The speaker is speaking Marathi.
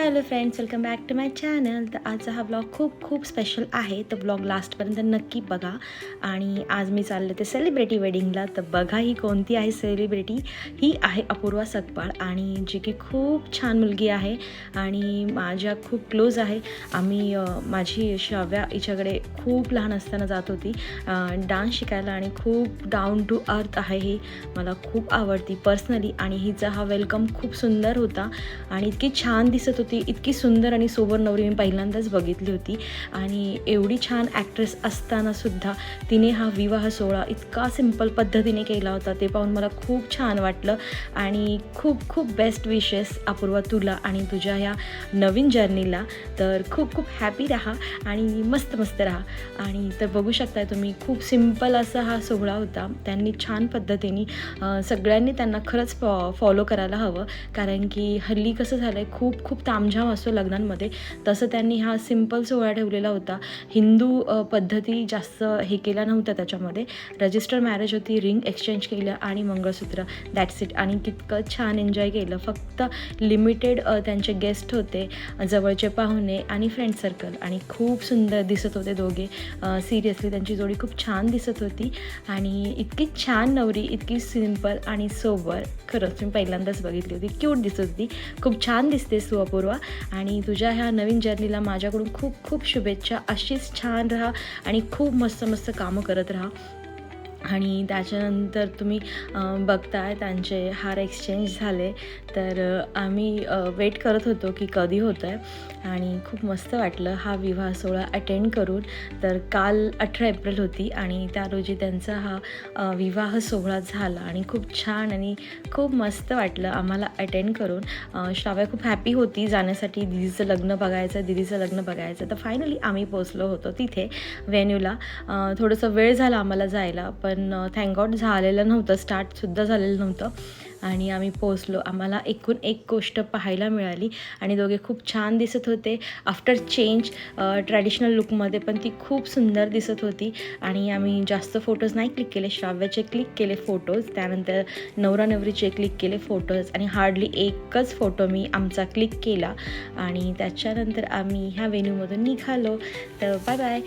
Hello friends, welcome back to my channel. तर आजचा हा ब्लॉग खूप स्पेशल आहे. तर ब्लॉग लास्टपर्यंत नक्की बघा. आणि आज मी चालले ते सेलिब्रिटी वेडिंगला. तर बघा ही कोणती आहे सेलिब्रिटी. ही आहे अपूर्वा सकपाळ, आणि जी की खूप छान मुलगी आहे आणि माझ्या खूप क्लोज आहे. आम्ही माझी श्राव्या हिच्याकडे खूप लहान असताना जात होती डान्स शिकायला, आणि खूप डाऊन टू अर्थ आहे. ही मला खूप आवडती पर्सनली, आणि हिचा हा वेलकम खूप सुंदर होता आणि इतकी छान दिसत होती. इतकी सुंदर आणि सोबर नवरी मी पहिल्यांदाच बघितली होती. आणि एवढी छान ॲक्ट्रेस असतानासुद्धा तिने हा विवाह सोहळा इतका सिम्पल पद्धतीने केला होता. ते पाहून मला खूप छान वाटलं. आणि खूप बेस्ट विशेस अपूर्वा तुला आणि तुझ्या ह्या नवीन जर्नीला. तर खूप हॅपी राहा आणि मस्त राहा. आणि तर बघू शकताय तुम्ही, खूप सिम्पल असा हा सोहळा होता. त्यांनी छान पद्धतीने सगळ्यांनी त्यांना खरंच फॉलो करायला हवं, कारण की हल्ली कसं झालं आहे, खूप तामझाम असतो लग्नांमध्ये. तसं त्यांनी हा सिम्पल सोहळा ठेवलेला होता. हिंदू पद्धती जास्त हे केल्या नव्हत्या. त्याच्यामध्ये रजिस्टर मॅरेज होती, रिंग एक्सचेंज केलं आणि मंगळसूत्र, दॅट्स इट. आणि तितकं छान एन्जॉय केलं. फक्त लिमिटेड त्यांचे गेस्ट होते, जवळचे पाहुणे आणि फ्रेंड सर्कल, आणि खूप सुंदर दिसत होते दोघे. सिरियसली त्यांची जोडी खूप छान दिसत होती. आणि इतकी छान नवरी, इतकी सिम्पल आणि सोबर, खरंच मी पहिल्यांदाच बघितली होती. क्यूट दिसत होती. खूप छान दिसतेस तू अपूर्वा, आणि तुझ्या ह्या नवीन जर्नीला माझ्याकडून खूप शुभेच्छा. अशीच छान राहा आणि खूप मस्त कामं करत राहा. आणि त्याच्यानंतर तुम्ही बघताय त्यांचे हार एक्सचेंज झाले. तर आम्ही वेट करत होतो की कधी होतं आहे, आणि खूप मस्त वाटलं हा विवाह सोहळा अटेंड करून. तर काल 18 एप्रिल होती आणि त्या रोजी त्यांचा हा विवाह सोहळा झाला, आणि खूप छान आणि खूप मस्त वाटलं आम्हाला अटेंड करून. श्राव्या खूप हॅपी होती जाण्यासाठी. दिदीचं लग्न बघायचं. तर फायनली आम्ही पोचलो होतो तिथे व्हेन्यूला. थोडंसं वेळ झाला आम्हाला जायला, पण थँक गॉड झालेलं नव्हतं, स्टार्टसुद्धा झालेलं नव्हतं, आणि आम्ही पोचलो. आम्हाला एकूण एक गोष्ट पाहायला मिळाली, आणि दोघे खूप छान दिसत होते आफ्टर चेंज ट्रॅडिशनल लुकमध्ये. पण ती खूप सुंदर दिसत होती. आणि आम्ही जास्त फोटोज नाही क्लिक केले. श्राव्याचे क्लिक केले फोटोज, त्यानंतर नवरा नवरीचे क्लिक केले फोटोज, आणि हार्डली एकच फोटो मी आमचा क्लिक केला. आणि त्याच्यानंतर आम्ही ह्या वेन्यूमधून निघालो. तर बाय बाय.